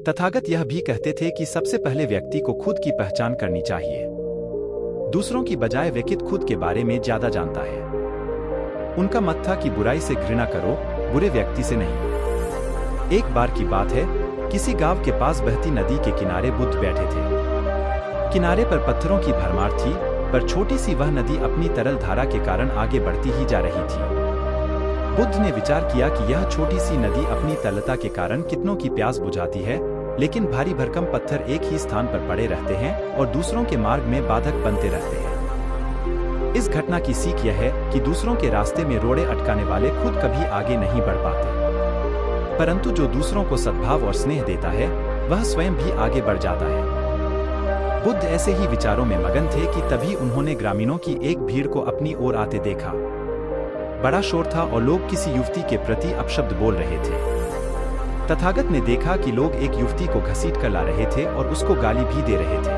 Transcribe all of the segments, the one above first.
तथागत यह भी कहते थे कि सबसे पहले व्यक्ति को खुद की पहचान करनी चाहिए। दूसरों की बजाय व्यक्ति खुद के बारे में ज्यादा जानता है। उनका मत था कि बुराई से घृणा करो, बुरे व्यक्ति से नहीं। एक बार की बात है, किसी गांव के पास बहती नदी के किनारे बुद्ध बैठे थे। किनारे पर पत्थरों की भरमार थी, पर छोटी सी वह नदी अपनी तरल धारा के कारण आगे बढ़ती ही जा रही थी। बुद्ध ने विचार किया कि यह छोटी सी नदी अपनी तरलता के कारण कितनों की प्यास बुझाती है, लेकिन भारी भरकम पत्थर एक ही स्थान पर पड़े रहते हैं और दूसरों के मार्ग में बाधक बनते रहते हैं। इस घटना की सीख यह है कि दूसरों के रास्ते में रोड़े अटकाने वाले खुद कभी आगे नहीं बढ़ पाते, परंतु जो दूसरों को सद्भाव और स्नेह देता है, वह स्वयं भी आगे बढ़ जाता है। बुद्ध ऐसे ही विचारों में मगन थे कि तभी उन्होंने ग्रामीणों की एक भीड़ को अपनी ओर आते देखा। बड़ा शोर था और लोग किसी युवती के प्रति अपशब्द बोल रहे थे। तथागत ने देखा कि लोग एक युवती को घसीट कर ला रहे थे और उसको गाली भी दे रहे थे।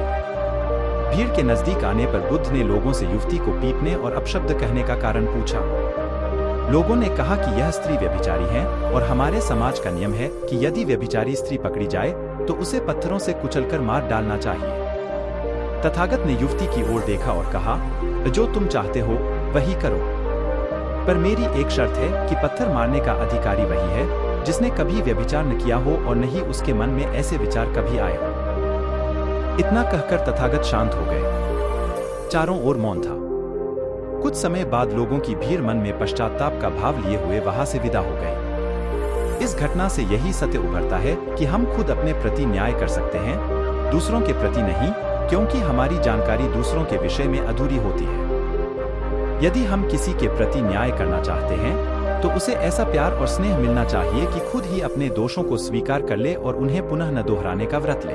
भीड़ के नजदीक आने पर बुद्ध ने लोगों से युवती को पीटने और अपशब्द कहने का कारण पूछा। लोगों ने कहा कि यह स्त्री व्यभिचारी है और हमारे समाज का नियम है कि यदि व्यभिचारी स्त्री पकड़ी जाए तो उसे पत्थरों से कुचलकर मार डालना चाहिए। तथागत ने युवती की ओर देखा और कहा, जो तुम चाहते हो वही करो, पर मेरी एक शर्त है कि पत्थर मारने का अधिकारी वही है जिसने कभी व्यभिचार न किया हो और नहीं उसके मन में ऐसे विचार कभी आए हो। इतना कहकर तथागत शांत हो गए। चारों ओर मौन था। कुछ समय बाद लोगों की भीड़ मन में पश्चाताप का भाव लिए हुए वहां से विदा हो गई। इस घटना से यही सत्य उभरता है कि हम खुद अपने प्रति न्याय कर सकते हैं, दूसरों के प्रति नहीं, क्योंकि हमारी जानकारी दूसरों के विषय में अधूरी होती है। यदि हम किसी के प्रति न्याय करना चाहते हैं तो उसे ऐसा प्यार और स्नेह मिलना चाहिए कि खुद ही अपने दोषों को स्वीकार कर ले और उन्हें पुनः न दोहराने का व्रत ले।